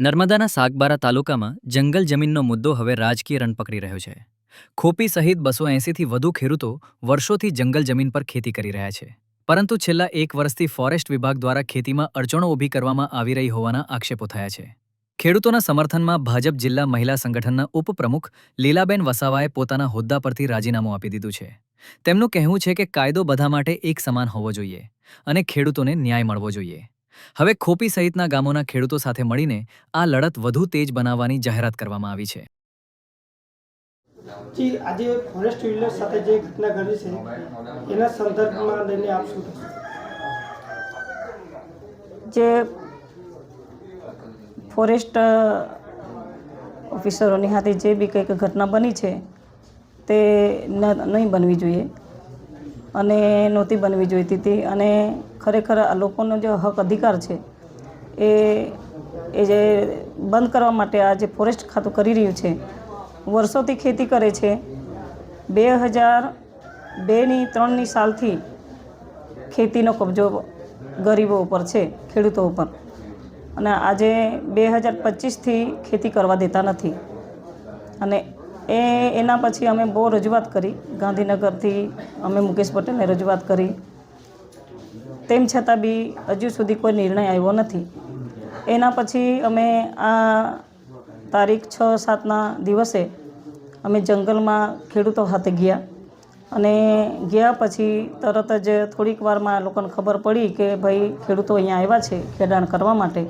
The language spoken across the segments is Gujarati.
નર્મદાના સાગબારા તાલુકામાં જંગલ જમીનનો મુદ્દો હવે રાજકીય રણ પકડી રહ્યો છે. ખોપી સહિત 280થી વધુ ખેડૂતો વર્ષોથી જંગલ જમીન પર ખેતી કરી રહ્યા છે. પરંતુ છેલ્લા 1 વર્ષથી ફોરેસ્ટ વિભાગ દ્વારા ખેતીમાં અડચણો ઊભી કરવામાં આવી રહી હોવાના આક્ષેપો થયા છે. ખેડૂતોના સમર્થનમાં ભાજપ જિલ્લા મહિલા સંગઠનના ઉપપ્રમુખ લીલાબેન વસાવાએ પોતાના હોદ્દા પરથી રાજીનામું આપી દીધું છે. તેમનું કહેવું છે કે કાયદો બધા માટે એક સમાન હોવો જોઈએ અને ખેડૂતોને ન્યાય મળવો જોઈએ. હવે ખોપી સહિતના ગામોના ખેડૂતો સાથે મળીને આ લડત વધુ તેજ બનાવવાની જાહેરાત કરવામાં આવી છે. જી આજે ફોરેસ્ટ વિલેજ સાથે જે ઘટના ઘટી છે એના સંદર્ભમાં લઈને આપ શું કહેશો? જે ફોરેસ્ટ ઓફિસરોની હાથે જે બી કંઈક ઘટના બની છે તે નહીં બનવી જોઈએ અને નહોતી બનવી જોઈતી હતી. અને ખરેખર આ લોકોનો જે હક અધિકાર છે એ જે બંધ કરવા માટે આ જે ફોરેસ્ટ ખાતું કરી રહ્યું છે, વર્ષોથી ખેતી કરે છે. 2002-3ની સાલથી ખેતીનો કબજો ગરીબો ઉપર છે, ખેડૂતો ઉપર, અને આજે 2025થી ખેતી કરવા દેતા નથી. અને એના પછી અમે બહુ રજૂઆત કરી, ગાંધીનગરથી અમે મુકેશ પટેલને રજૂઆત કરી, તેમ છતાં બી હજુ સુધી કોઈ નિર્ણય આવ્યો નથી. એના પછી અમે આ તારીખ 6-7ના દિવસે અમે જંગલમાં ખેડૂતો સાથે ગયા અને ગયા પછી તરત જ થોડીક વારમાં લોકોને ખબર પડી કે ભાઈ ખેડૂતો અહીંયા આવ્યા છે ખેડાણ કરવા માટે,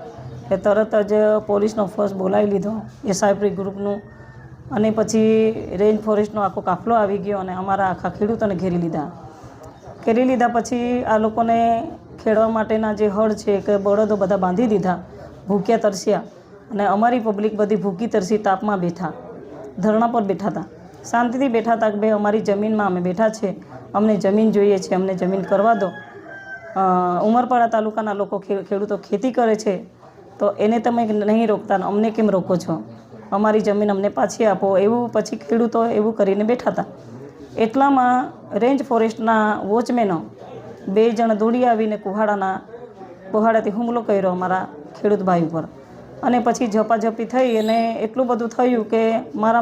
એ તરત જ પોલીસનો ફોર્સ બોલાવી લીધો, એસઆઈપી ગ્રુપનું, અને પછી રેન્જ ફોરેસ્ટનો આખો કાફલો આવી ગયો અને અમારા આખા ખેડૂતોને ઘેરી લીધા. પછી આ લોકોને ખેડવા માટેના જે હળ છે કે બળદો બધા બાંધી દીધા, ભૂખ્યા તરસ્યા, અને અમારી પબ્લિક બધી ભૂખી તરસી તાપમાં બેઠા, ધરણા પર બેઠા હતા, શાંતિથી બેઠા હતા કે ભાઈ અમારી જમીનમાં અમે બેઠા છે, અમને જમીન જોઈએ છે, અમને જમીન કરવા દો. ઉમરપાડા તાલુકાના લોકો ખેડૂતો ખેતી કરે છે તો એને તમે નહીં રોકતા, અમને કેમ રોકો છો? અમારી જમીન અમને પાછી આપો. એવું પછી ખેડૂતો એવું કરીને બેઠા હતા. એટલામાં રેન્જ ફોરેસ્ટના વોચમેનો 2 જણ દોડી આવીને કુહાડાથી હુમલો કર્યો અમારા ખેડૂત ભાઈ ઉપર. અને પછી ઝપાઝપી થઈ અને એટલું બધું થયું કે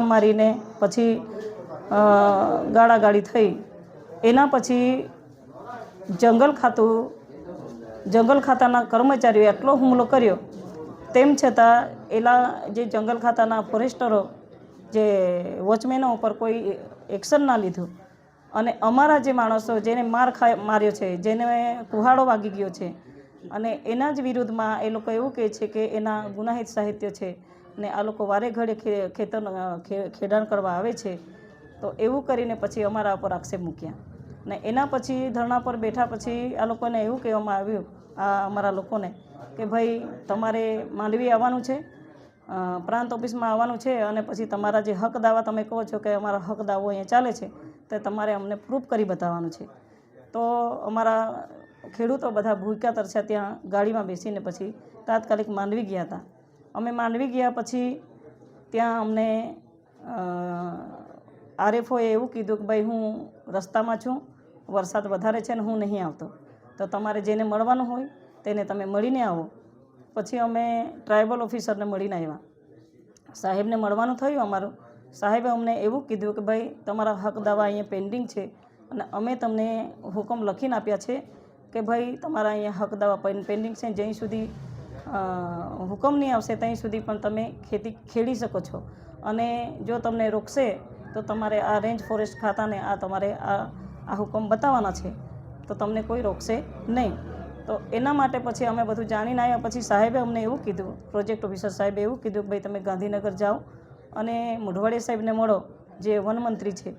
મારીને પછી ગાળાગાળી થઈ. એના પછી જંગલ ખાતાના કર્મચારીઓએ એટલો હુમલો કર્યો, તેમ છતાં જે જંગલ ખાતાના ફોરેસ્ટરો જે વોચમેનો ઉપર કોઈ એક્શન ના લીધું. અને અમારા જે માણસો જેને માર્યો છે, જેને કુહાડો વાગી ગયો છે, અને એના જ વિરુદ્ધમાં એ લોકો એવું કહે છે કે એના ગુનાહિત સાહિત્ય છે અને આ લોકો વારે ઘડે ખેડાણ કરવા આવે છે. તો એવું કરીને પછી અમારા ઉપર આક્ષેપ મૂક્યા. ને એના પછી ધરણા પર બેઠા પછી આ લોકોને એવું કહેવામાં આવ્યું, આ અમારા લોકોને, કે ભાઈ તમારે માંડવી આવવાનું છે, પ્રાંત ઓફિસમાં આવવાનું છે, અને પછી તમારા જે હક દાવા તમે કહો છો કે અમારા હક દાવો અહીંયા ચાલે છે તે તમારે અમને પ્રૂફ કરી બતાવવાનું છે. તો અમારા ખેડૂતો બધા ભૂખ્યા તરસ્યા ત્યાં ગાડીમાં બેસીને પછી તાત્કાલિક માંડવી ગયા હતા. અમે માંડવી ગયા પછી ત્યાં અમને આરએફઓએ એવું કીધું કે ભાઈ હું રસ્તામાં છું, વરસાદ વધારે છે ને હું નહીં આવતો, તો તમારે જેને મળવાનું હોય તેને તમે મળીને આવો. પછી અમે ટ્રાઇબલ ઓફિસરને મળીને આવ્યા, સાહેબને મળવાનું થયું અમારું. સાહેબે અમને એવું કીધું કે ભાઈ તમારા હક દાવા અહીંયા પેન્ડિંગ છે અને અમે તમને હુકમ લખીને આપ્યા છે કે ભાઈ તમારા અહીંયા હક દાવા પેન્ડિંગ છે, જ્યાં સુધી હુકમ નહીં આવશે ત્યાં સુધી પણ તમે ખેતી ખેડી શકો છો, અને જો તમને રોકશે તો તમારે આ રેન્જ ફોરેસ્ટ ખાતાને તમારે આ હુકમ બતાવવાના છે, તો તમને કોઈ રોકશે નહીં. તો એના માટે પછી અમે બધું જાણીને આવ્યા. પછી સાહેબે અમને એવું કીધું, પ્રોજેક્ટ ઓફિસર સાહેબે એવું કીધું કે ભાઈ તમે ગાંધીનગર જાઓ અને મોઢવાડિયા સાહેબને મળો, જે વનમંત્રી છે,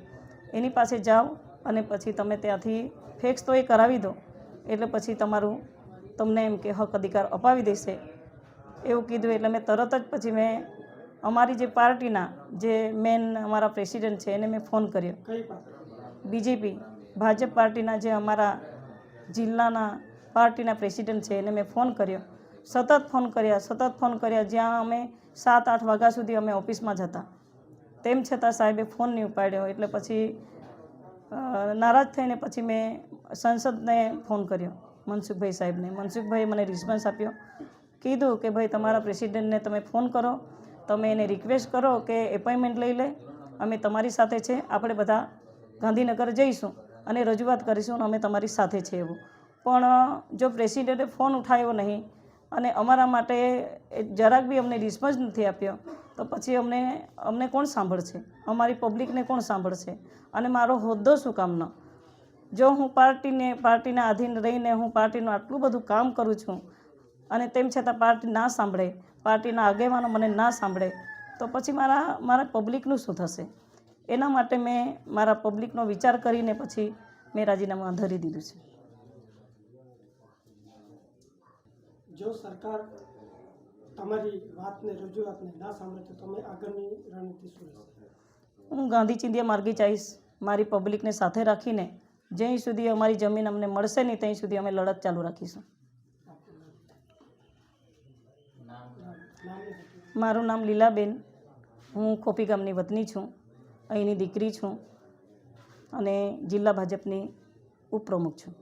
એની પાસે જાઓ અને પછી તમે ત્યાંથી ફેક્સ તો એ કરાવી દો, એટલે પછી તમને એમ કે હક અધિકાર અપાવી દેશે, એવું કીધું. એટલે મેં તરત જ પછી અમારી જે પાર્ટીના જે મેન અમારા પ્રેસિડેન્ટ છે એને મેં ફોન કર્યો. બીજેપી ભાજપ પાર્ટીના જે અમારા જિલ્લાના પાર્ટીના પ્રેસિડેન્ટ છે એને મેં ફોન કર્યો, સતત ફોન કર્યા, જ્યાં અમે 7-8 વાગ્યા સુધી અમે ઓફિસમાં જ હતા. તેમ છતાં સાહેબે ફોન નહીં ઉપાડ્યો. એટલે પછી નારાજ થઈને પછી મેં સંસદને ફોન કર્યો, મનસુખભાઈ સાહેબને. મનસુખભાઈએ મને રિસ્પોન્સ આપ્યો કીધું કે ભાઈ તમારા પ્રેસિડેન્ટને તમે ફોન કરો, તમે એને રિક્વેસ્ટ કરો કે એપોઇન્ટમેન્ટ લઈ લે, અમે તમારી સાથે છે, આપણે બધા ગાંધીનગર જઈશું અને રજૂઆત કરીશું અને અમે તમારી સાથે છે એવું. પણ જો પ્રેસિડેન્ટે ફોન ઉઠાવ્યો નહીં અને અમારા માટે જરાક બી અમને રિસ્પોન્સ નથી આપ્યો, તો પછી અમને કોણ સાંભળશે? અમારી પબ્લિકને કોણ સાંભળશે? અને મારો હોદ્દો શું કામનો? જો હું પાર્ટીના આધીન રહીને હું પાર્ટીનું આટલું બધું કામ કરું છું અને તેમ છતાં પાર્ટી ના સાંભળે, પાર્ટીના આગેવાનો મને ના સાંભળે, તો પછી મારા પબ્લિકનું શું થશે? એના માટે મેં મારા પબ્લિકનો વિચાર કરીને પછી મેં રાજીનામું ધરી દીધું છે. જો સરકાર તમારી વાતને રજૂઆતને ના સાંભળે તો તમે આગળની રણનીતિ શું રહેશે? હું ગાંધી ચિંધ્યા માર્ગે જઈશ, મારી પબ્લિકને સાથે રાખીને જ્યાં સુધી અમારી જમીન અમને મળશે નહીં ત્યાં સુધી અમે લડત ચાલુ રાખીશું. મારું નામ લીલાબેન, હું ખોપી ગામની વતની છું, અહીંની દીકરી છું અને જિલ્લા ભાજપની ઉપપ્રમુખ છું.